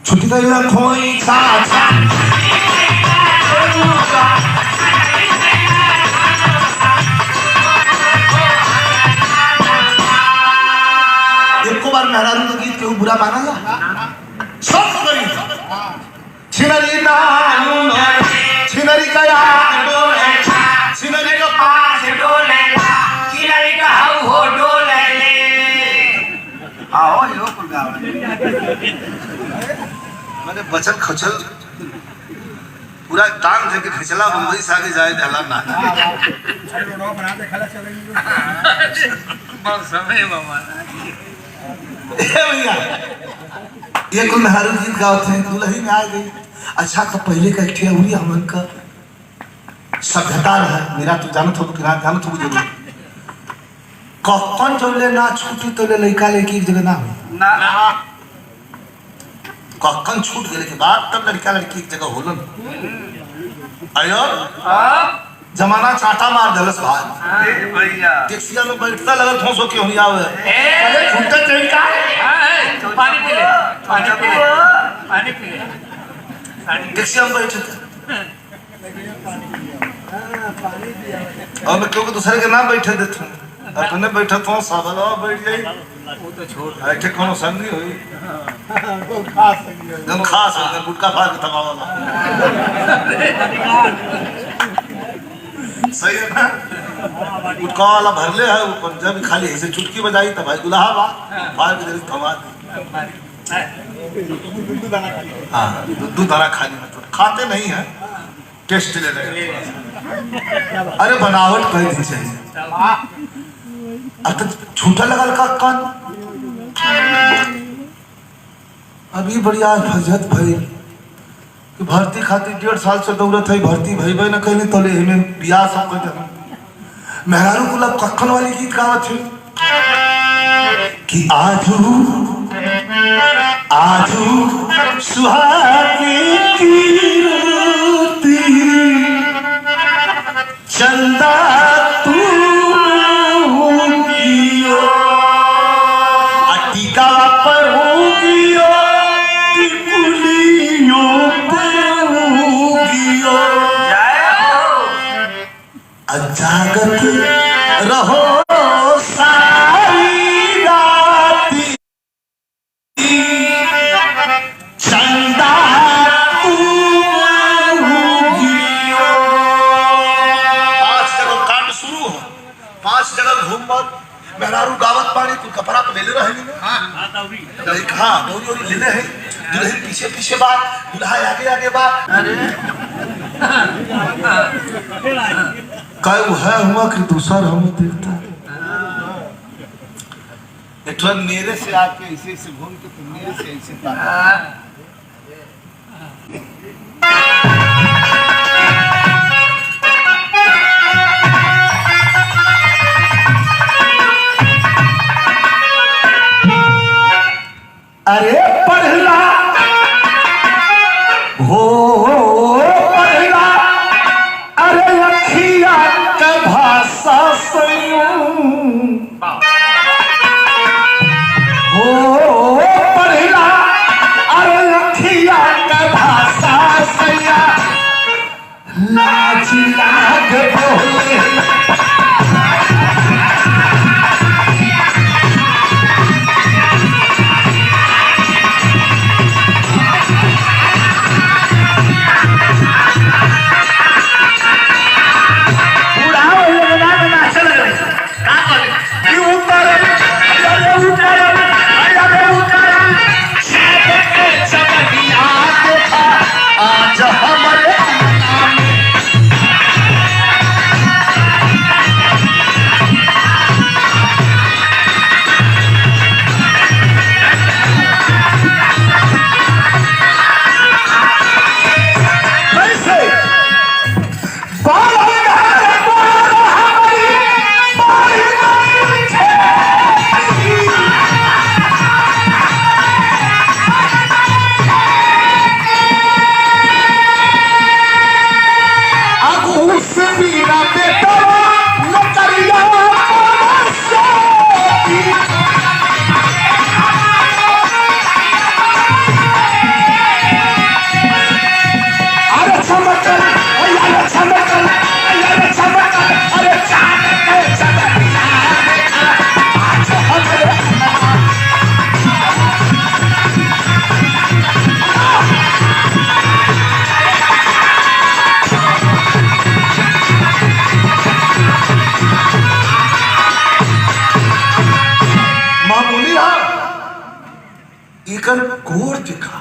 छुट्टी गई खोई छा एको बार मेहरारू का गीत क्यों बुरा माना जा सब करी छिनरी नाम छिनरी का याद डोले छिनरी का पास डोले छिनरी का हाउ हो डोले आओ यो कुल गावा मैंने बचन खचल पूरा टांग दे के खचला मुंबई से आगे जाए दहला ना बना दे खला चलेंगे बहुत समय मामा भैया ये कुल मेहरारू गीत गाते हैं दुल्ही में आ गई अच्छा तो पहले का एक हुई हमन का सभ्यता है मेरा तो जानत हो कि जानत हो जरूर कौन जो ले ना छूटी तो ले लड़का लेके एक जगह ना हो ना कौन छूट गए के बाद तब लड़का लड़की एक जगह होलन आयो जमाना चाटा मार दलस भाई भैया टैक्सिया में बैठता लगल ठोसो क्यों नहीं आवे अरे छूटता ट्रेन का पानी पी ले पानी पी ले पानी पी ले टैक्सिया में बैठते पानी दिया और मैं क्यों दूसरे के नाम बैठे देते अपने बैठा तो साबला बैठ जाई वो तो छोड़ ऐठे कोनो संगी होई वो खास संगी एकदम खास है गुटका फाड़ के तमावा सही है ना गुटका वाला भरले है वो जब खाली ऐसे चुटकी बजाई तब भाई दुल्हा बा फाड़ के जल्दी थमा दूध दाना खाली हां दूध दाना खाली मतलब खाते नहीं है टेस्ट ले रहे अरे बनावट कर दी चाहिए अब छूटा लगल का कान अभी बढ़िया फजत भई कि भर्ती खातिर 1.5 साल से दौड़त है भर्ती भईबे न कहले तले में बियाह सब कर दे मेहरारू कुल कखन वाली गीत गावत है कि आजू आजू सुहागी की रोती चंदा तू जागत रहो सारी राती चंदा पांच जगह कांड शुरू हो 5 जगह घूम मत मेहरारू गावत पानी तू कपड़ा तो लेले रहे हां दौरी लेले है दुल्हन पीछे पीछे बात दुल्हा आगे आगे बात अरे काय है हुआ कि दूसरा हम देखता एक मेरे से आके ऐसे ऐसे घूम के तुम मेरे से ऐसे अरे पढ़ला हो लाज लाग बोले आज हमारे इनकर कोर देखा,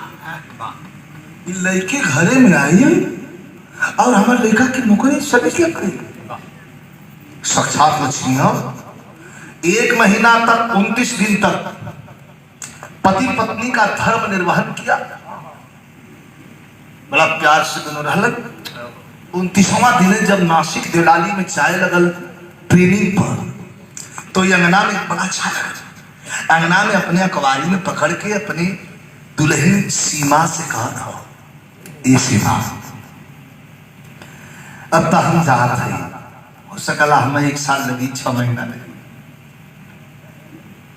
लड़के घरे में आई और हमारे लड़का की नौकरी सर्विस लग गई। साक्षात लक्ष्मी हो। 1 महीना तक 29 दिन तक पति पत्नी का धर्म निर्वहन किया, बड़ा प्यार से दोनों रहलन। 29वां दिन जब नासिक देवलाली में जाए लगल ट्रेनिंग पर, तो ये अंगना में बड़ा अच्छा लगा। अंगना में अपने अखबारी में पकड़ के अपनी दुल्हन सीमा से कहा था, ये सीमा अब तो हम जात है, हो सकला हमें 1 साल लगी 6 महीना लगी।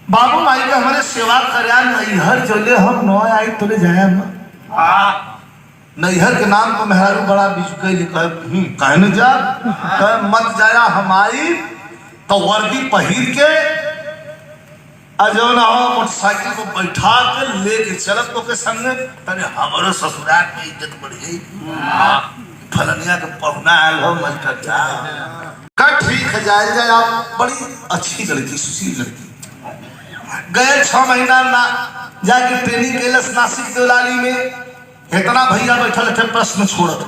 बाबू माई के हमारे सेवा करया नैहर चले हम न आई तो ले जाए हम नैहर के नाम को मेहरारू बड़ा बिजुके लिखा कहे न जा मत जाया हमारी तो वर्दी पहिर के अजौना हो मोटरसाइकिल को बैठा के लेके चलत तो के संग तने हमारे ससुराल में इज्जत बढ़ गई। फलनिया के पहुना आयल हो मलकर जा कर ठीक है जाए जाए। आप बड़ी अच्छी लड़की सुशील लड़की गए 6 महीना ना जाके ट्रेनिंग केलस नासिक देवलाली में। इतना भैया बैठल थे प्रश्न छोड़त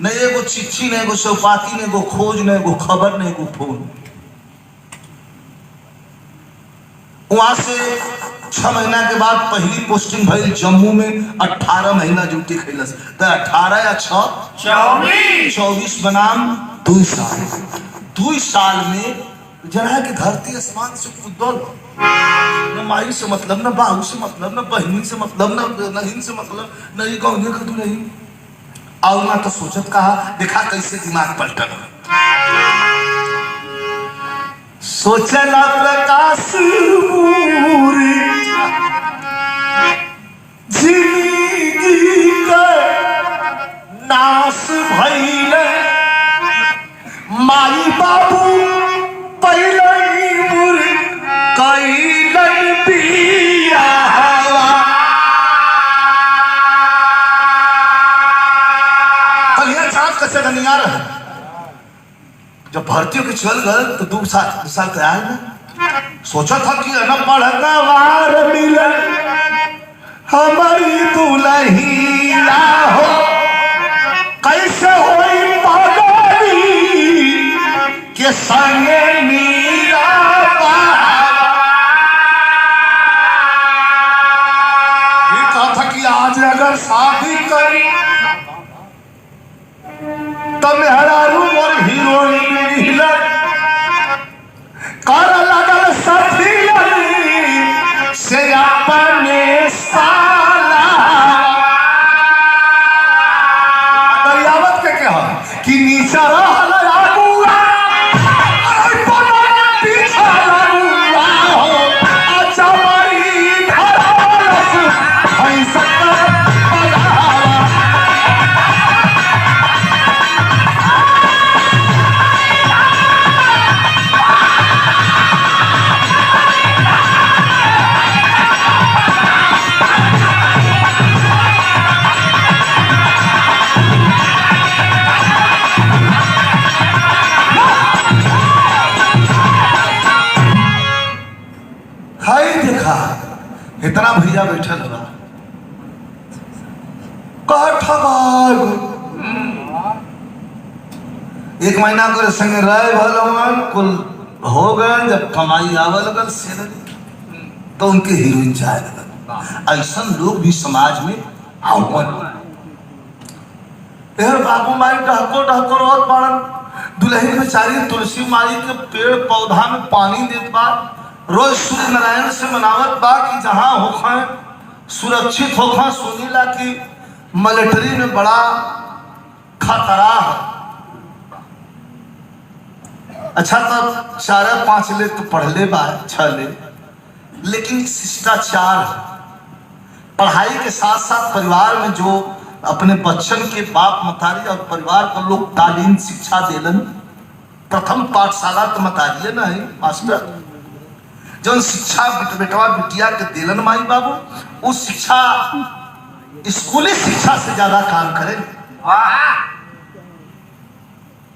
न एगो चिट्ठी न एगो चौपाती न एगो खोज न एगो खबर न एगो फोन। वहां से 6 महीना के बाद पहली पोस्टिंग भइल जम्मू में। 18 महीना ड्यूटी कैलस तो 18 या 6 24 बनाम 2 साल। 2 साल में जरा के धरती आसमान से कूदल। न माई से मतलब, न बाबू से मतलब, न बहनी से मतलब, न नहीन से मतलब, न ये गौने का तू नहीं। और ना तो सोचत कहा, देखा कैसे दिमाग पलटल। सोचला प्रकाश पूरी जिंदगी का नाश भइले। माई बाबू पहले मुरी कैलन पिया कैसे धनिया रहे। जब भर्तियों के चल गए तो 2 साल के आए ना सोचा था कि न पढ़ना वार मिले हमारी दुल्हिया हो कैसे होई पागली के संगे मीरा ये कहा था कि आज अगर शादी करी तब मेहरारू और हीरोइन हिलर कर लगल सफी से अपने साला दरियावत के क्या कि नीचा रहल आगुआ पीछा लगुआ हो अच्छा बड़ी धरस ऐसा इतना भैया बैठल बा एक महीना को संग रहे भगवान कुल हो गए। जब कमाई आवे लगल सैलरी तो उनके हीरोइन चाहे लगल। ऐसा लोग भी समाज में आवन बाबू माई डहको डहको रोत पड़न। दुल्हन बेचारी तुलसी माई के पेड़ पौधा में पानी देत बा। रोज सूर्य नारायण से मनावत बा कि जहां होखा सुरक्षित होखा। सुनीला की मिलिट्री में बड़ा खतरा है। अच्छा तब 4-5 ले तो पढ़ ले बा 6 ले, लेकिन शिष्टाचार पढ़ाई के साथ साथ परिवार में जो अपने बच्चन के बाप मतारी और परिवार को लोग तालीम शिक्षा देलन। प्रथम पाठशाला तो मतारिये ना है मास्टर जो शिक्षा बेटवा बिटिया के दिलन माई बाबू उस शिक्षा स्कूली शिक्षा से ज्यादा काम करे।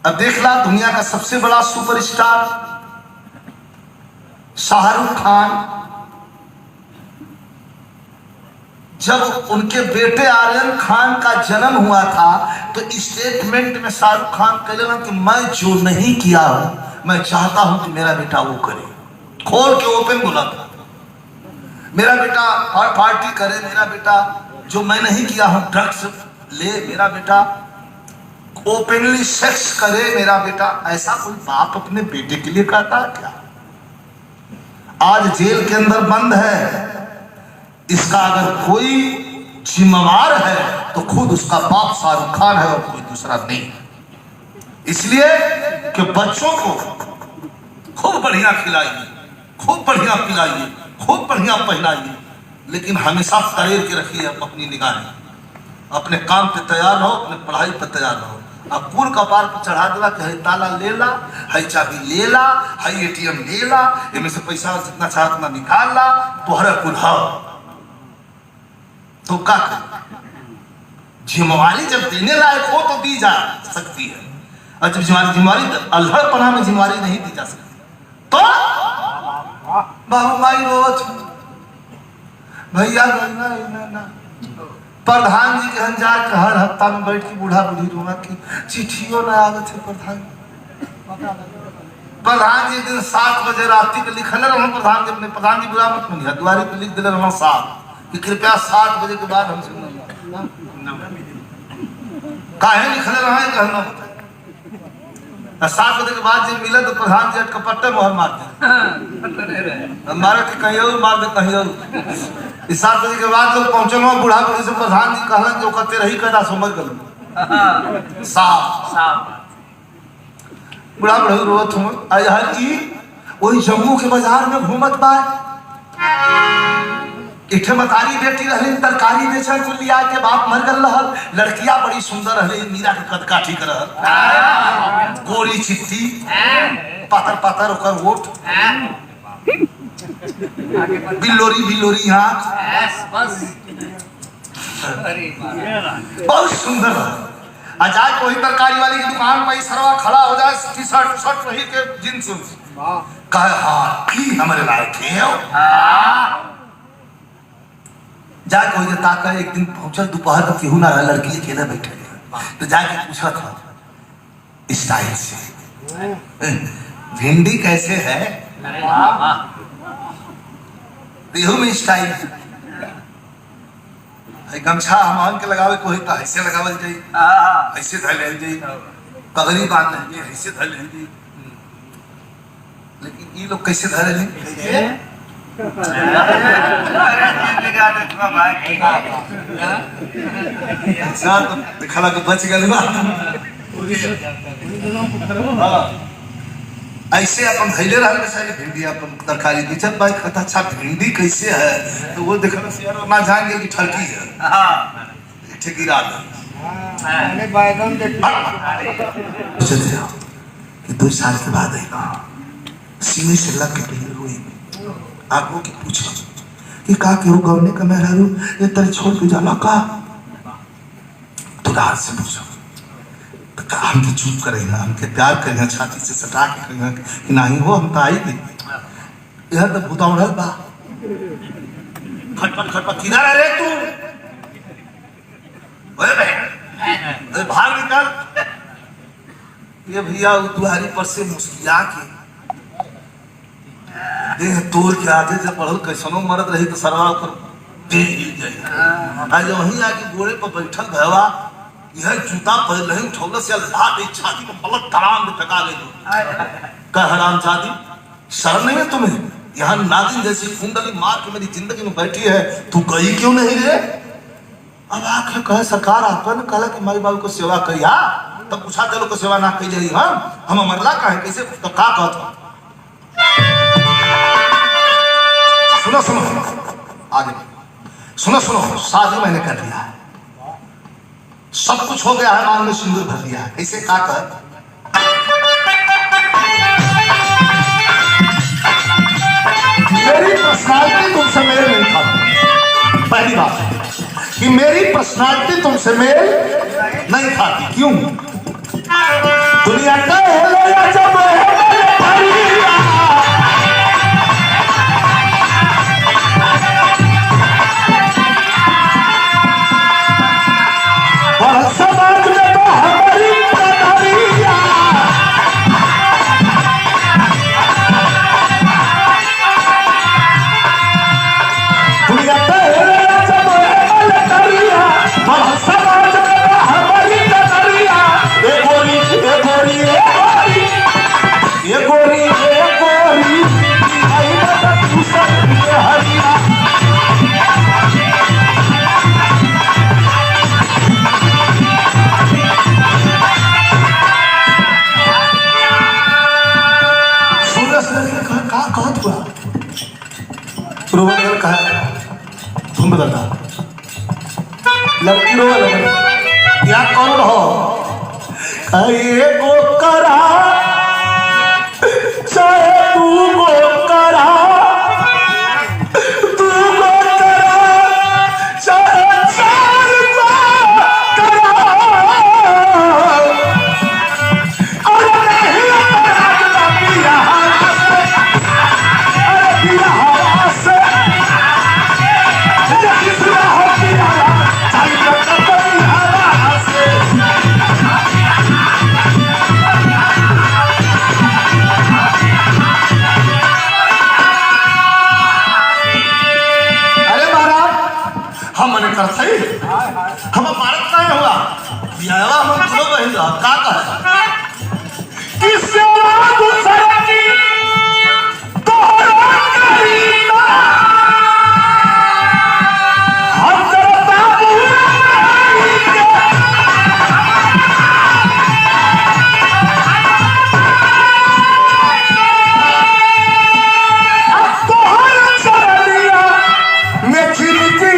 अब देख ला दुनिया का सबसे बड़ा सुपरस्टार शाहरुख खान जब उनके बेटे आर्यन खान का जन्म हुआ था तो स्टेटमेंट में शाहरुख खान कहले ना कि मैं जो नहीं किया हूं मैं चाहता हूं कि मेरा बेटा वो करे। खोल के ओपन बोला था, मेरा बेटा पार्टी करे, मेरा बेटा जो मैं नहीं किया हूं ड्रग्स ले, मेरा बेटा ओपनली सेक्स करे, मेरा बेटा। ऐसा कोई बाप अपने बेटे के लिए कहता है क्या? आज जेल के अंदर बंद है, इसका अगर कोई जिम्मेवार है तो खुद उसका बाप शाहरुख खान है और कोई दूसरा नहीं। इसलिए कि बच्चों को खूब बढ़िया खिलाइए, खूब बढ़िया पिलाइए, खूब बढ़िया पहनाइए, लेकिन हमेशा तैर के रखिए अपनी निगाहें। अपने काम पे तैयार रहो, अपने पढ़ाई पे तैयार रहो। अब कुल कपार पर चढ़ा देला कि है ताला ले ला, है चाबी ले ला, है एटीएम ले ला, इनमें से पैसा जितना चाह उतना निकाल ला, तो हर कुल तो क्या कर? जिम्मेवारी जब देने लायक हो तो दी जा सकती है, और जब जिम्मेवारी अल्हड़पना में जिम्मेवारी नहीं दी जा सकती तो बाबू माई रोज भैया प्रधान जी के हजार के हर हफ्ता में बैठ के बूढ़ा बूढ़ी रोना की चिट्ठियों न आवे थे। प्रधान जी दिन 7 बजे रात्रि के लिखल रहा, प्रधान जी अपने प्रधान जी बुरा मत मनिया, द्वारी पे लिख दिले रहा 7 कि कृपया 7 बजे के बाद हमसे काहे लिखले रहा कहना बताए। 7 बजे के बाद जब मिले तो प्रधान जी अटकपट्टे मोहर मार दे, मारे कि कहीं और मार दे कहीं और। 7 बजे के बाद लोग पहुंचे वहां बूढ़ा बूढ़ी से प्रधान जी कहलन जो कहते रही कहना समझ गल साफ बूढ़ा बूढ़ी रोत हूँ आज हर जी वही जम्मू के बाजार में घूमत बा। इठे मतारी बेटी रहली तरकारी बेचल को लिया के बाप मर गल रहल, लड़कियां बड़ी सुंदर रहली, मीरा के कद काठी कर रहल, गोरी चिट्टी पातर पातर ओकर ओठ, बिल्लोरी बिल्लोरी आंख, बहुत सुंदर। आज वही तरकारी वाली की दुकान पर सरवा खड़ा हो जाए, टी शर्ट रही के जींस कहे हाँ की हमारे लायक है। जाके हो जाता का एक दिन पहुंचल दोपहर को केहू ना रहा, लड़की अकेले बैठे तो जाके पूछा था स्टाइल से भिंडी कैसे है, रेहू में स्टाइल गमछा हम के लगावे को तो ऐसे लगावल जाई, ऐसे धर ले जाई, पगड़ी बांध ले ऐसे धर ले जाई, लेकिन ये लोग कैसे धरे ले दिखा तो बच गए ऐसे अपन धैले रहा भिंडी अपन तरकारी बेचत भाई कहता अच्छा भिंडी कैसे है तो वो देखना से यार ना जान गए कि ठरकी है ठीक गिरा दे बैगन कि 2 साल के बाद आएगा सीने से लग के पहले हुई आगो की पूछा कि का केहू गवने का मेहरारू ये तरह छोड़ के जाला का तो रात से पूछा तो हमके चुप करे ना, हमके प्यार करे छाती से सटा के करेगा कि नहीं हो हम तो आई थी यह तो भूताउड़ल बा खटपट खटपट किधर है रे तू ओए भाग निकल। ये भैया दुआरी पर से मुस्किया के देह तोड़ के आगे जब बढ़ल कैसनो मरद रही तो सरवा पर देह हिल जाए। आज वहीं आके घोड़े पर बैठल भैया यह जूता पहन रहे उठौल से अल्लाह एक छाती में पलट तराम में टका ले दो कह हराम जादी शर्म नहीं है तुम्हें, यहाँ नागिन जैसी कुंडली मार के मेरी जिंदगी में बैठी है, तू गई क्यों नहीं रे? अब आके कहे सरकार आपन कहला कि माई बाबू को सेवा करिया तब पूछा चलो को सेवा ना कही जाई हम मरला का है कैसे तो का कहत सुनो सुनो आगे सुनो सुनो शादी मैंने कर लिया है, सब कुछ हो गया है, मांग में सिंदूर भर दिया है, कैसे का कर मेरी पर्सनालिटी तुमसे मेल नहीं खाती। पहली बात कि मेरी पर्सनालिटी तुमसे मेल नहीं खाती। क्यों? दुनिया का हुआ रोवा लगल कहा तुम बदलना लड़की रोवा लगल या कौन हो ये गो करा चाहे तू गो करा तू गो करा चाहे चार गो करा और नहीं अपना पिया से अरे पिया से जिसरा हो पिया चाहे तो पिया से कर सही हम भारत का हुआ बियावा हम दोनों बहन का कहे किसे दूसरा की तोहरा करीना हम करता तोहरा चलिया मैं खिड़की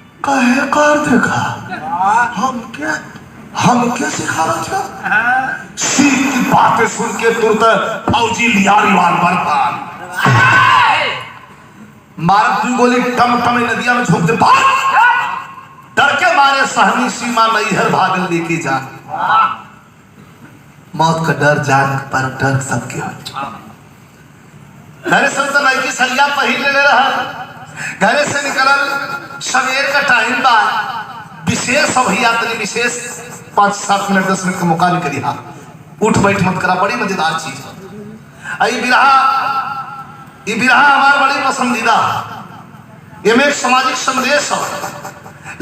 देखा हम क्या सिखा रहा था सीख की बातें सुन के तुरंत फौजी लिया रिवाल्वर पर मारत हुई गोली टम टम नदिया में झोंक दे डर के मारे सहनी सीमा नैहर भागल लेके जा मौत का डर जान पर डर सबके हो घरे से तो लड़की सलिया पहिर ले रहा घरे से निकलल सवेर का टाइम बा विशेष भैया तनी विशेष 5-7 मिनट 10 मिनट का मौका निकली हाँ उठ बैठ मत करा बड़ी मजेदार चीज आई बिरहा हमारा बड़ी पसंदीदा ये में एक सामाजिक संदेश है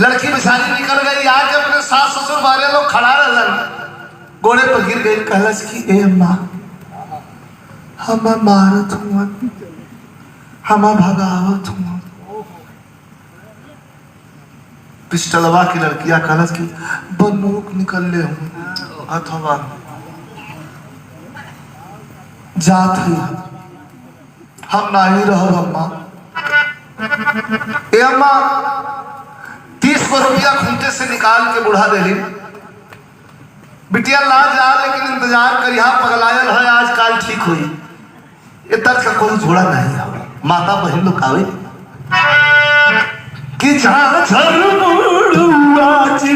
लड़की बेचारी निकल गई आके अपने सास ससुर बारे लोग खड़ा रहलन गोड़े पर गिर गई कहलस कि ए माँ हम मारत हुआ हम भगावत हुआ पिस्टलवा की लड़कियां कहलस की बंदूक निकल ले हूं अथवा जात है हम नहीं रह अम्मा ए अम्मा 30 रुपया खूंटे से निकाल के बुढ़ा देली बिटिया ला जा लेकिन इंतजार करिया पगलायल है आज काल ठीक हुई ये दर्द का कोई जोड़ा नहीं है माता बहन लोग आवे कि जहाँ झर मुड़ुआ जी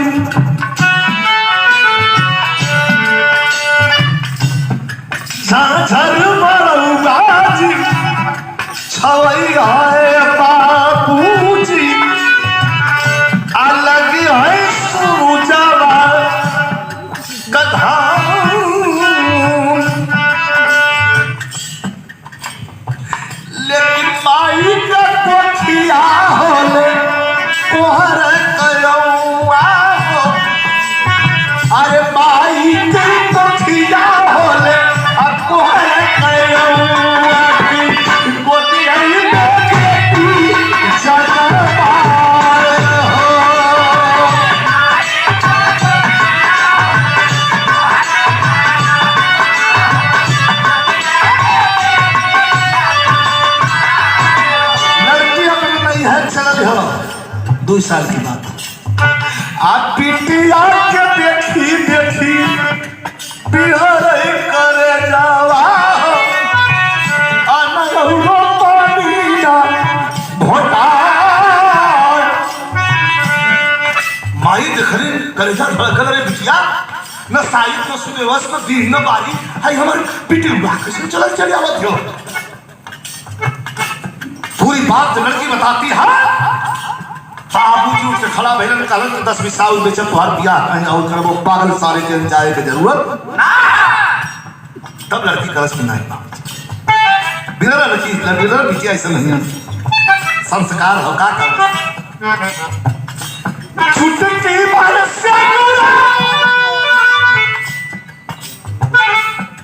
जहाँ झर मुड़ुआ जी छवई है बापू जी अलग है सूजवा गधा लेकिन माई का कोठिया होले कोहर कयौआ हो अरे माई के कोठिया होले आ कोहर कयौआ की गोटिया बेटी जनमार हो लड़की अपनी नहीं है चल हो 2 साल की बात आप पिटिया के देखी देखी बिहर करे जावा अनगौरो पानिया भोटा माई देखरे कलेजा धड़कन रे बिटिया न साइड न सुदेवस न दीन न बारी हाय हमर पिटी उड़ा कैसे चल आवत हो पूरी बात लड़की बताती है बाबूजी से खड़ा भैरन कहलन कि 10 बिसाऊ बेचन तुहार बियाह कहीं और करबो पागल सारे के जाए के जरूरत तब लड़की कलश में नहीं बिना रखी बिना रखी ऐसा नहीं है संस्कार हो का छुटकी बरसे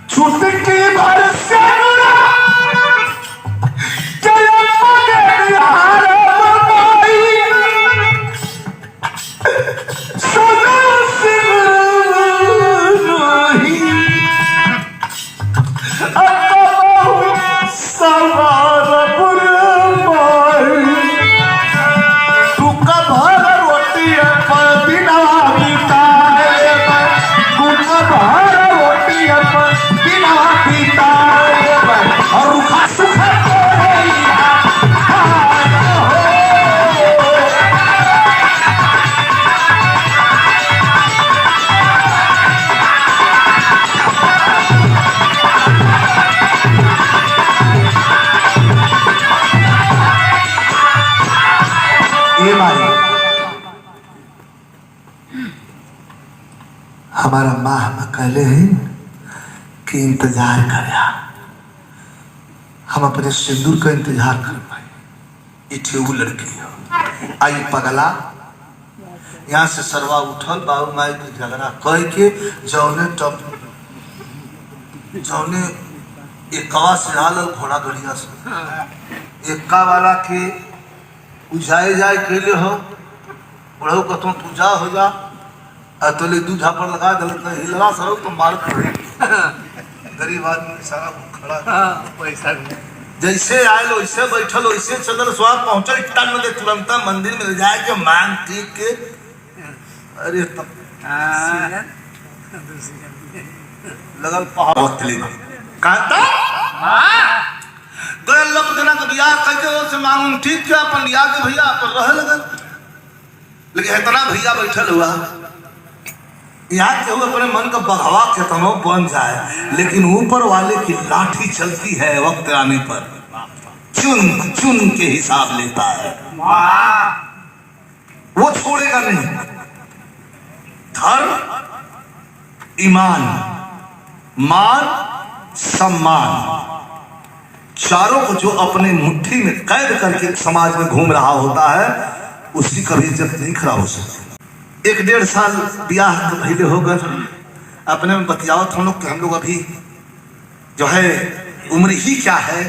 छुटकी बरसे हमारा माँ हम कहले हैं कि इंतजार कर हम अपने सिंदूर का इंतजार कर पाए इठे वो लड़की है आई पगला यहाँ से सरवा उठल बाबू माई के झगड़ा कह के जौने एकवा से हालल घोड़ा गड़िया से एक्का वाला के उजाए जाए कैले हो बड़ो कतो तू जा हो जा तोले दू झापड़ लगा गलत नहीं हिलवा सरो तो मार पड़े गरीब आदमी सारा खड़ा पैसा जैसे आए वैसे बैठल वैसे चलल स्वाद पहुंचल टन में तुरंत मंदिर में ले जाए के मांग ठीक के अरे तब लगल पहाड़ वक्त ले कहता गए लोग जना के बियाह करके से मांग ठीक के अपन लिया के भैया अपन रह लगल लेकिन इतना भैया बैठल हुआ यहाँ के हुए अपने मन का बघवा केतनो बन जाए लेकिन ऊपर वाले की लाठी चलती है वक्त आने पर चुन चुन के हिसाब लेता है वो छोड़ेगा नहीं धर्म ईमान मान सम्मान चारों को जो अपने मुट्ठी में कैद करके समाज में घूम रहा होता है उसकी कभी इज्जत नहीं खराब हो सकती 1-1.5 साल ब्याह पहले हो गए अपने में बतियावत हम लोग हम लोग अभी जो है उम्र ही क्या है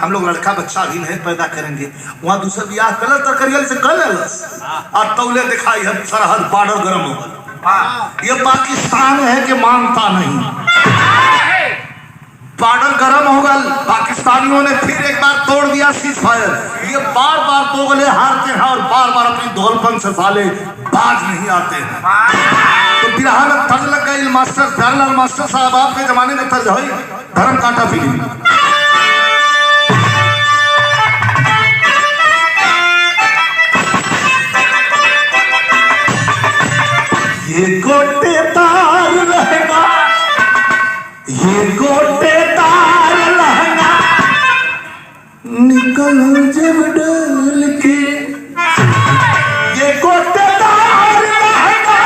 हम लोग लड़का बच्चा भी नहीं पैदा करेंगे वहां दूसरा ब्याह कलर तक करियल से कर और तौले दिखाई है सरहद बॉर्डर गर्म हो गया ये पाकिस्तान है कि मानता नहीं बॉर्डर गर्म हो गया पाकिस्तानियों ने फिर एक बार तोड़ दिया सीज फायर ये बार बार दोगले हारते हैं और बार बार अपनी धोलपन से साले बाज नहीं आते हैं तो बिरहा में तर्ज लग गई मास्टर प्यारलाल मास्टर साहब आपके जमाने में तर्ज हुई धर्म कांटा फिल्म ये गोटे तार रहेगा ये गोटे तार लहंगा निकल जब डल के ये गोटे तार लहंगा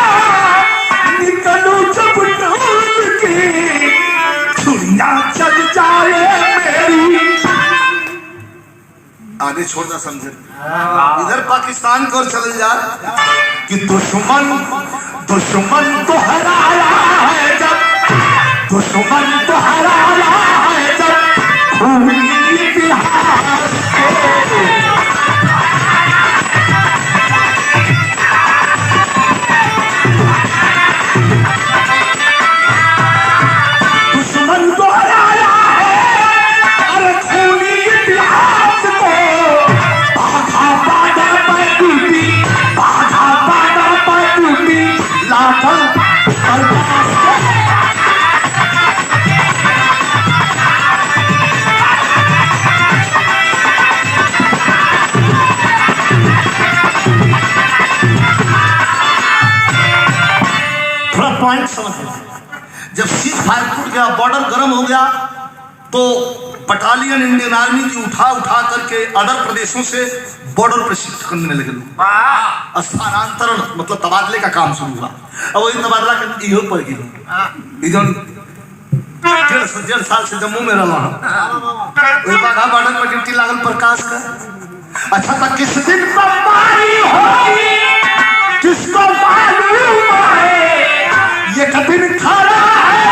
निकलो जब डल के दुनिया चल जाए मेरी आगे छोड़ना समझे इधर पाकिस्तान को चल जा कि दुश्मन तो हराया है जब दुश्मन तो हराया है जब खूनी इतिहास दुश्मन को हराया है अरे खूनी इतिहास को बाधा बाधा पर टूटी बाधा बाधा पर टूटी लाखों पॉइंट समझ जब सीज फायर टूट गया बॉर्डर गर्म हो गया तो बटालियन इंडियन आर्मी की उठा करके अदर प्रदेशों से बॉर्डर पर शिफ्ट करने लगे लोग स्थानांतरण मतलब तबादले का काम शुरू हुआ अब वही तबादला इहो पड़ गई 1.5 साल से जम्मू में रहा हूँ। बाघा बॉर्डर पर ड्यूटी लागल प्रकाश का। अच्छा तो किस दिन बीमारी होगी किसको मालूम है ये कठिन खड़ा है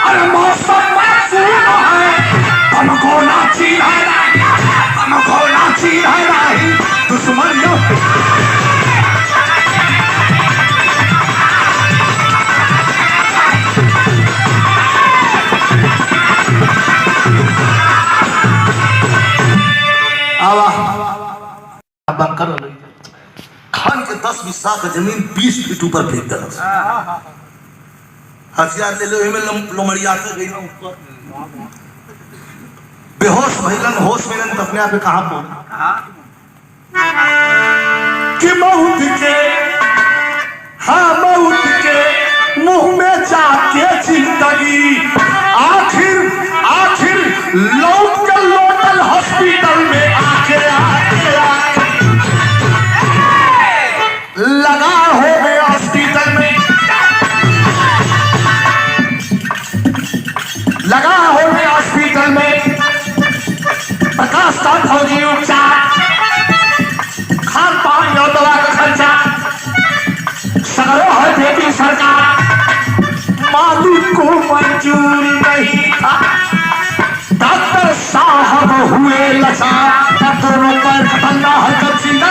और मौसम मासूम है हमको नाची है दुश्मनियों बंकर खान के 10 बिस्सा का जमीन 20 फीट ऊपर फेंक दिल। हथियार ले लो लोमड़िया के गई ऊपर बेहोश भइलन, होश मिलन तो अपने आप में कहां पहुंच कि मौत के मुंह में जाके जिंदगी आखिर लोकल हॉस्पिटल में आके लगा हो गए हॉस्पिटल में लगा हो गए हॉस्पिटल में प्रकाश का फौजी उपचार खान पान और दवा का खर्चा सगरों है देती सरकार मालिक को मंजूर नहीं था डॉक्टर साहब हुए लाचार दोनों पर खतरना हरकत जिंदा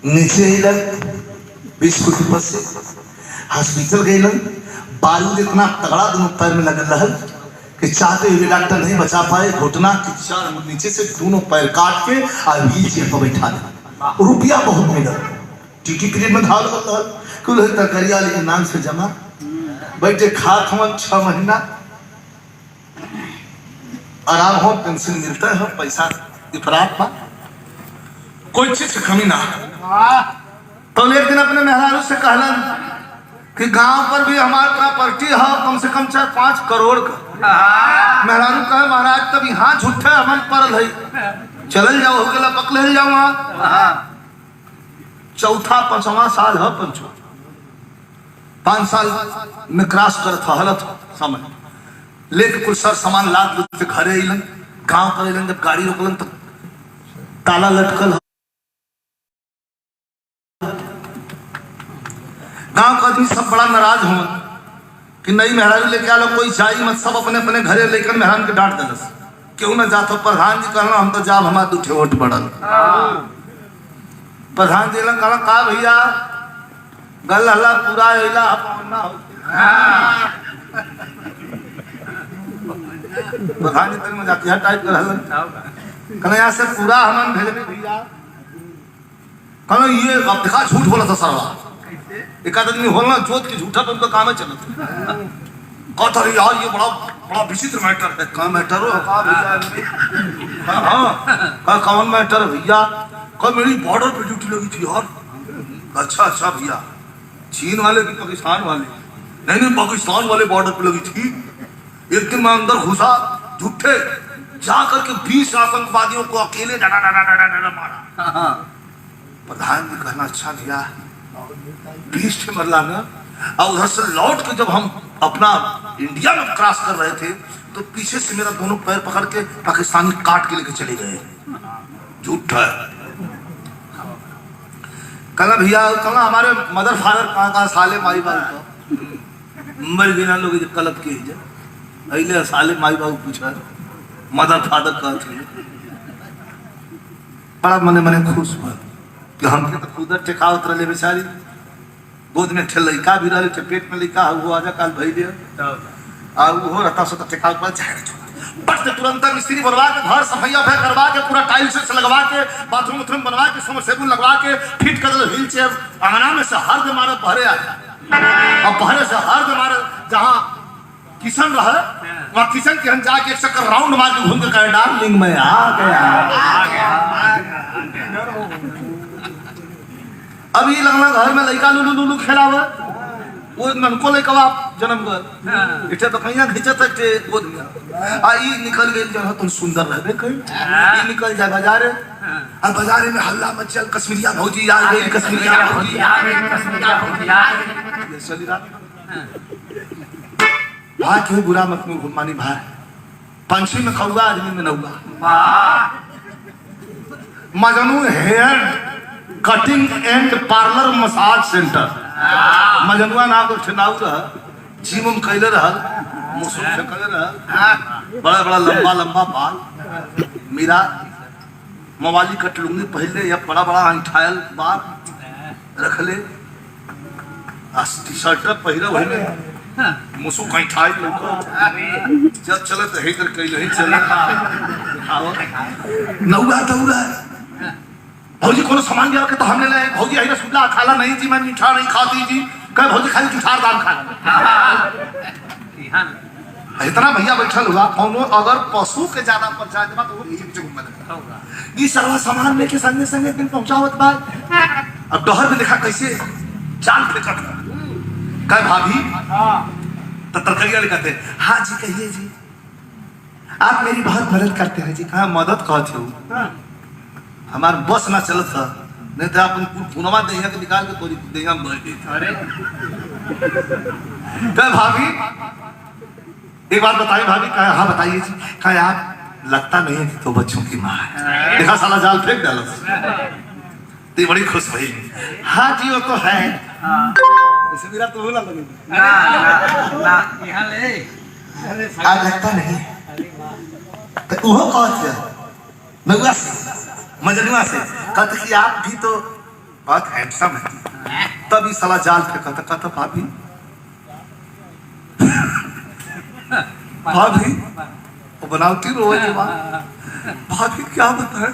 नीचे हिलन 20 फुट ऊपर से हॉस्पिटल गए। बारूद इतना तगड़ा दोनों पैर में लगल रहल कि चाहते हुए डॉक्टर नहीं बचा पाए। घुटना के 4 नीचे से दोनों पैर काट के और व्हील चेयर पर बैठा दिया। रुपया बहुत मिला। टीटी पीरियड में धाल रहल कुल तरकरिया लेकिन नाम से जमा बैठे खात हम 6 महीना आराम हो, पेंशन मिलता है, पैसा इफरात पा, कोई चीज की कमी ना। तो एक दिन अपने मेहरारू से कहलन कि गांव पर भी हमारे प्रॉपर्टी है कम से कम 4-5 करोड़ का। मेहरारू कहे महाराज तब यहाँ झूठे हम परल है, चल जाओ हो गया पक ले जाओ वहां। 4-5वां साल है पंचो 5 साल में क्रॉस करत हलत समय लेके कुछ सर सामान लाद से घरे अलन। गांव पर अलन जब गाड़ी रोकलन तो ताला लटकल। गांव का आदमी सब बड़ा नाराज हो कि नहीं मेहरारू लेके आलो कोई जाई मत, सब अपने अपने घरे लेकर मेहरान के डांट दलस क्यों ना जातो। प्रधान जी कहना हम तो जाब हमार 2 वोट बढ़ल। प्रधान जी कहना का भैया गल हल्ला पूरा होइला प्रधान जी तक में जाती है टाइप कर कहना यहाँ से पूरा हमन भेजने भैया। कहना ये अब देखा झूठ बोला था सरवा। एक आदमी होना जोत के झूठा पर उनका काम है चलत। कहता है यार ये बड़ा विचित्र मैटर है। कौन मैटर हो? हाँ कौन मैटर भैया? कल मेरी बॉर्डर पे ड्यूटी लगी थी यार। अच्छा भैया चीन वाले की पाकिस्तान वाले? नहीं पाकिस्तान वाले बॉर्डर पे लगी थी। एक दिन मैं अंदर घुसा झूठे जाकर के 20 आतंकवादियों को अकेले मारा। प्रधान जी कहना अच्छा भैया 20 से मरला ना। और उधर से लौट के जब हम अपना इंडिया में क्रॉस कर रहे थे तो पीछे से मेरा दोनों पैर पकड़ के पाकिस्तानी काट के लेके चले गए। झूठा कहना भैया कहना हमारे मदर फादर कहाँ साले माई बाबू मर गए ना लोग कलप के अले साले माई बाबू पूछा मदर फादर कहा बड़ा मने खुश हुआ कि हमके तो खुद टेका उतर ले बेचारी गोद में ठे लड़का भी रहे थे पेट में लड़का वो आजा काल भई दे और वो रहता सो टेका पर जाए बस तुरंत मिस्त्री बनवा के घर सफाइया भे करवा के पूरा टाइल्स से लगवा के बाथरूम उथरूम बनवा के समरसेबुल लगवा के फिट कर दे व्हील चेयर अंगना में से हर दे मारे पहरे आ और पहरे से हर दे मारे जहां किशन रहे वहां किशन के हम जाके एक चक्कर राउंड मार के घूम के कहे डार्लिंग में आ गया। अभी लगना घर में लड़का लुलू लुलू खेला हुआ वो मन को ले कबाब जन्म कर इटे तो कहिया खिंचत के गोद में आ ई निकल गेल जन तुम सुंदर रहबे कहीं ई निकल जाए बाजार आ बाजार में हल्ला मचल कश्मीरिया भौजी आ गई कश्मीरिया भौजी आ गई कश्मीरिया भौजी आ गई ये चली रात भाई क्यों बुरा मत में घुमानी भाई पंछी में खौगा आदमी में नौगा Majnu hair cutting and parlour massage centre मजनुआ नाम को ठनाऊ रहा जिम उम कैले रहा मुसुम से कैले रहा बड़ा बड़ा लंबा लंबा बाल मेरा मवाली कट लूंगी पहले या बड़ा बड़ा अंठायल बाल रख ले टी शर्ट पहिरा वही में मुसु कहीं ठाई लोग जब चले तो हे कर कैले ही चले नौगा दौड़ा भौजी कोनो सामान गया के तो हमने ले भौजी आई रसगुल्ला खाला नहीं जी मैं मीठा नहीं खाती जी कह भौजी खाली जुठार दाम खा इतना भैया बैठल हुआ कोनो अगर पशु के ज्यादा पहुंचा देबा तो वो एक जगह में होगा ई सारा सामान लेके संगे संगे दिन पहुंचावत बा अब डहर में देखा कैसे चाल फेंकत कह भाभी तो तरकरिया लिखते हाँ जी कहिए जी आप मेरी बहुत मदद करते हैं जी कहा मदद कहते हो हमार बस ना चलत था नहीं तो अपन पुनवा दहिया के निकाल के तोरी दहिया में भर देते अरे कह भाभी एक बात बताइए भाभी कहा हाँ बताइए जी कहा आप लगता नहीं है कि तो बच्चों की माँ है देखा साला जाल फेंक डाला तो बड़ी खुश भई हाँ जी वो तो है वैसे मेरा तो बोला लगे ना यहाँ ले आज लगता नहीं तो वो कौन से मगुआ से मजनुआ से कहते कि आप भी तो बहुत हैंडसम है तभी साला जाल फेंका था कहता भाभी भाभी वो बनावटी रोए भाभी क्या बताए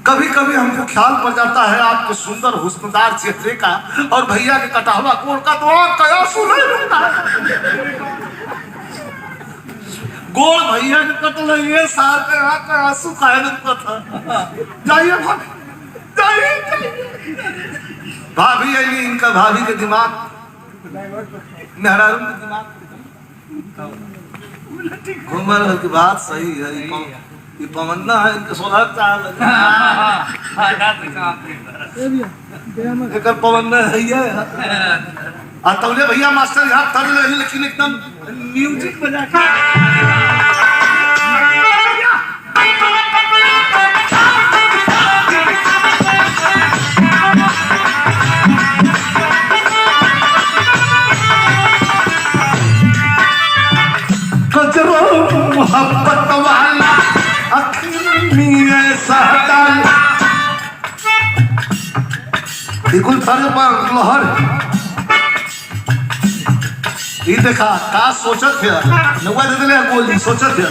कभी कभी हमको ख्याल पड़ जाता है आपके सुंदर हुस्नदार चेहरे का और भैया के कटा हुआ कोड़ का तो कया सुनाई देता है गोल भैया के कटल ये साल के का आंसू काहे न पता जाइए भाभी जाइए भाभी आई इनका भाभी के दिमाग मेहरारू के दिमाग घूमर की बात सही है ये पवन्ना है इनके 16 साल एक पवन्ना है ये आ तौले भैया मास्टर यहाँ तर ले लेकिन एकदम म्यूजिक बजा के कजरो मोहब्बत वाला बिल्कुल सारे पर लहर ये देखा का सोचत है नवा दे दिले बोल दी सोचत है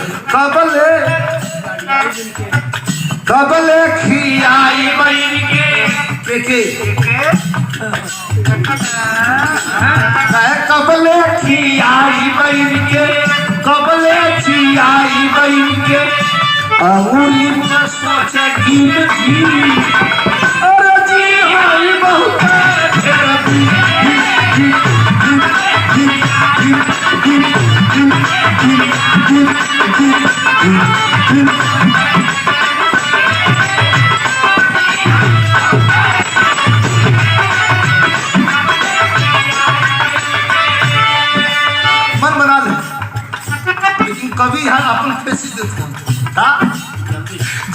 कबले खियाई बन के कबले खियाई बन के कबले खियाई बन के अहुरी में सोचे गिन अरे जी हाय बहुत मन बना ले लेकिन कभी है अपन फेसी देखो का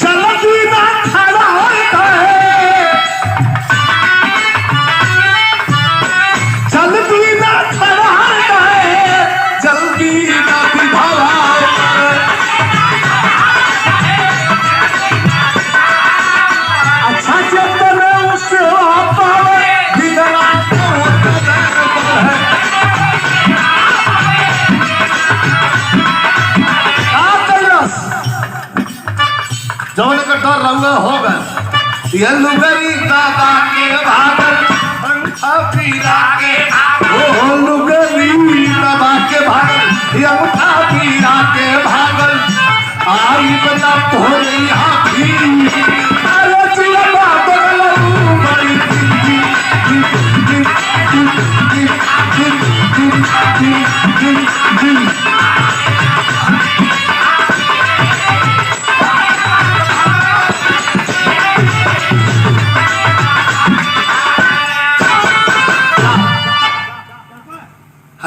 जल्दी ना खड़ा होता है जल्दी ना खड़ा होता है जल्दी ना विभावा अच्छा चल उससे आपा बिना जौन का डर रंगा होगा ये लुगरी दादा के भागल पंखा पीला के भागल ओ लुगरी दादा के भागल ये पंखा पीला के भागल आई बता तोरे यहाँ भी अरे चिल्ला बगल बड़ी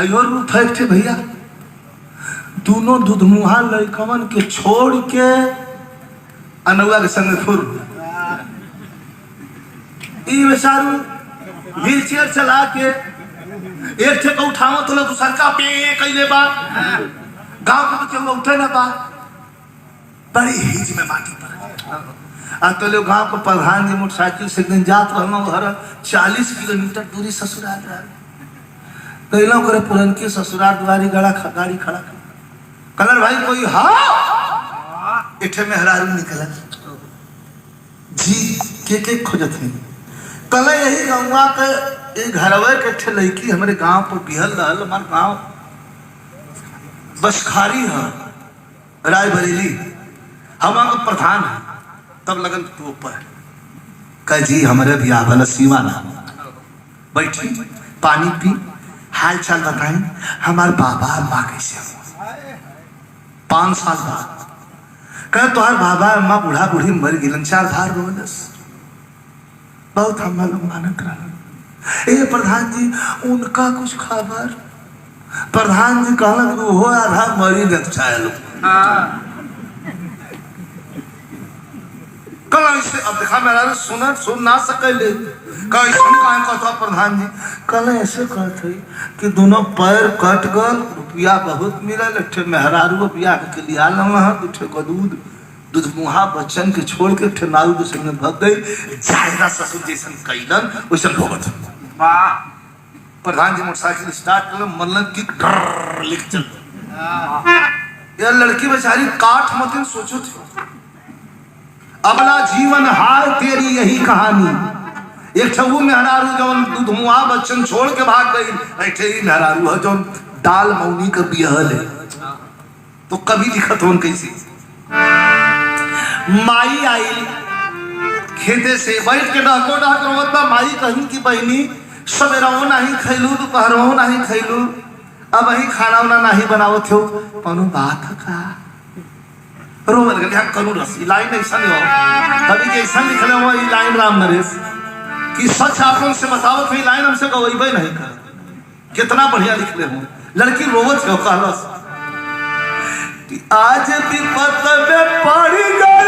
अयो रूप है थे भैया, दोनों दुधमुहा लड़कवन के छोड़ के अनौआ के संग फुर बेचारू व्हील चेयर चला के एक थे को उठाओ तो लोग सरका पे कैले बा, गांव के बच्चे उठे ना बा, बड़ी हिज में माटी पर आ तो लोग गांव के प्रधान जी मोटरसाइकिल से एक दिन जात रहना घर 40 किलोमीटर दूरी ससुराल रहा कैलो करे पुरन के ससुराल द्वारी गाड़ी खड़ा कलर भाई कोई हाँ इठे में हरारू निकल जी के खोजत है कल यही गौवा के घरवे के ठे लड़की हमारे गांव पर बिहल रहल। हमारे गांव बसखारी है रायबरेली, हमारा का प्रधान है। तब लगन तो ऊपर कह जी हमारे भी आवल सीमा ना बैठी पानी पी हाल चाल बताएं हमारे बाबा अम्मा कैसे 5 साल बाद कह तुम्हारे बाबा अम्मा बूढ़ा बूढ़ी मर गिलन 4 भार रोलस बहुत हम लोग मानत रहा। ए प्रधान जी उनका कुछ खबर? प्रधान जी कहलन हो आधा मरी न चाहे लोग कल ऐसे अब देखा मेरा सुन ना सके प्रधान जी कल ऐसे कहते कि दोनों पैर कट गल रुपया बहुत मिलल मेहरारू बिया के लिया दूठे को दूध मुहा बच्चन के छोड़ के नारू के संग भग गई जायरा ससुर जैसन कैलन वैसन भोगत। प्रधान जी मोटरसाइकिल स्टार्ट कर मल्लन की डर लिख चल यार लड़की बेचारी काठ मत सोचो थे अबला जीवन हाल तेरी यही कहानी। एक ठगू मेहरारू जौन दूध मुहा बच्चन छोड़ के भाग गई ऐसे ही मेहरारू है जौन दाल मौनी का बिहल है। तो कभी दिखत हो कैसी माई आई खेते से बैठ के डहको डहक रोवत बा माई कहीं की बहनी सवेरहो नहीं खैलू दोपहरहो नहीं खैलू अब ही खाना उना नहीं बनावत हो कौनो बात का रोमन गली हम करू रस लाइन ऐसा नहीं हो कभी जैसा लिखले हो ई लाइन राम नरेश कि सच आपन से बतावत है लाइन हमसे गवैबे नहीं कर कितना बढ़िया लिखले हो लड़की रोवत हो कहलस कि आज विपत में पड़ गए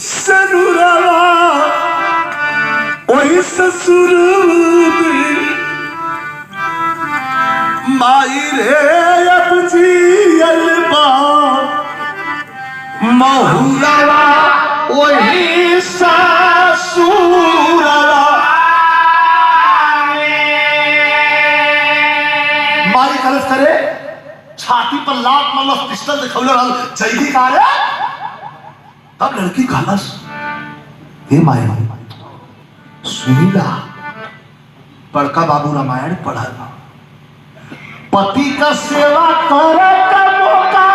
सनुरवा वही ससुर माई रे अब जियल बा महुलवा वही ससुरवा माई कलश करे छाती पर लात मलस पिस्टल दिखौले रहल जैदी का रे तब लड़की कहलस हे माई सुनीला बड़का बाबू रामायण पढ़ल पति का सेवा करे का मौका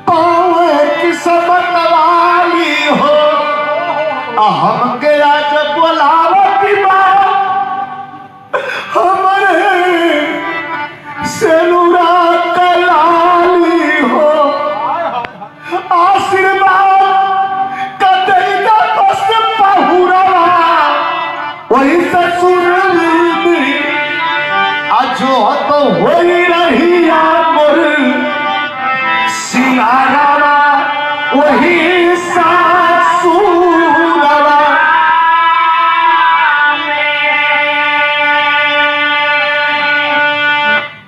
पावे किस्मत वाली हो हम गया जब बोलावती बा हमारे सेनुरा कलाली हो आशीर्वाद का देगा बस पहुरा वही ससुर जो तो हो ही रही मोर सिंगारा वही सासुरवा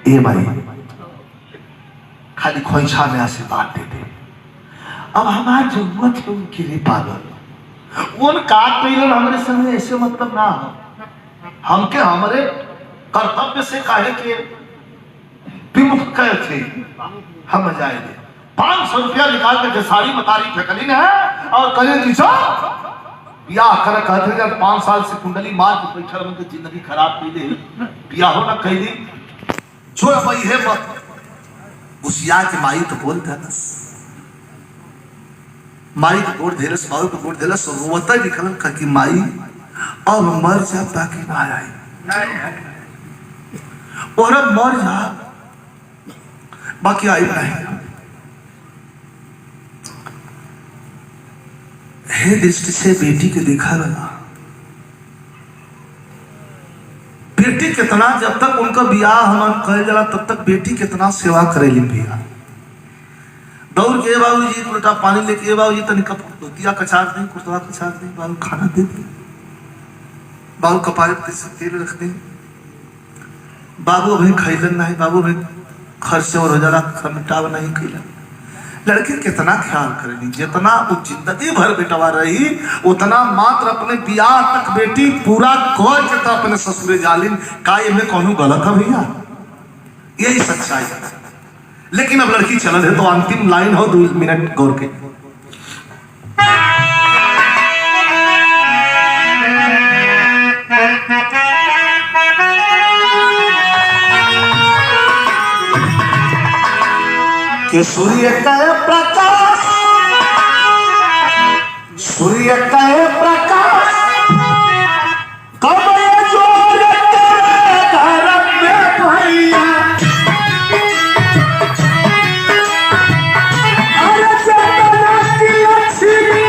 ए भाई खाली खोइछा में आशीर्वाद दे दे अब हमारी जरूरत है उनके लिए पागल उन काट पहले हमारे संग ऐसे मतलब ना हो हमके हमारे कर्तव्य से काहे के विमुख कहे थे हम जाएंगे 500 रुपया निकाल के सारी मतारी फेंकली ने है और कले नीचो ब्याह कर कहते जब 5 साल से कुंडली मार के बैठा उनकी जिंदगी खराब की ले ब्याह हो ना कैली छोड़ भाई है मत उसिया के माई तो बोलते बस माई को गोड़ धेरस बाबू को गोड़ धेरस रोवता निकल कि माई अब मर जा बाकी ना आई और अब मर जा बाकी आई नहीं हे दृष्टि से बेटी के देखा लगा कितना जब तक उनका ब्याह हम कहे जला तब तक बेटी कितना सेवा करेली भैया। दौड़ के बाबूजी एक लोटा पानी लेके बाबूजी तनिक धोतिया कचार दी, कुर्तवा कचार दी, बाबू खाना दे दी, बाबू कपारे पे तेल रख दे, बाबू अभी खैलन नहीं, बाबू अभी खर्च और हो जाला खमिटाव नहीं खैलन। लड़की कितना ख्याल करेगी, जितना वो जिंदगी भर बेटवा रही उतना मात्र अपने ब्याह तक बेटी पूरा कोई के तो अपने ससुरे जालिन का में कौन गलत है भैया, यही सच्चाई है। लेकिन अब लड़की चल है तो अंतिम लाइन हो 2 मिनट गौर के। कि सूर्य का प्रकाश, सूर्य का प्रकाश कब जोर तेरे घर में भैया, अरे चंदना की लक्ष्मी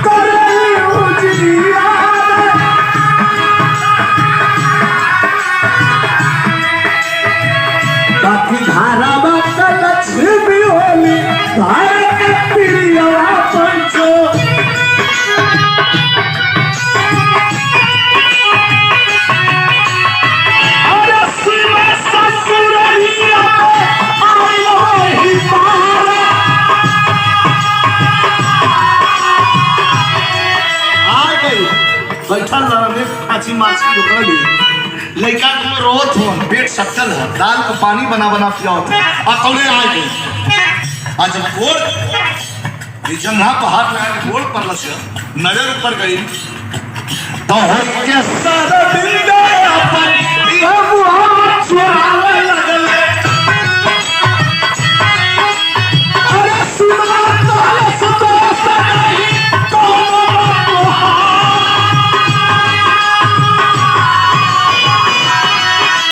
कर रही उजिया, बाकी धारा लक्ष्मी होली भारत प्रियवा पंचो, अरे शिव ससुरैया आयो ही पारा, आ गई बैठल रहे खाची माची रुकली लड़का तुम रोत हो पेट सकल है, दाल को पानी बना बना पियाओ आ कौले आ गई। आज जब गोल जंघा पर हाथ लगा के गोल पर लसे नजर ऊपर गई तो हो के सर मिल गए अपन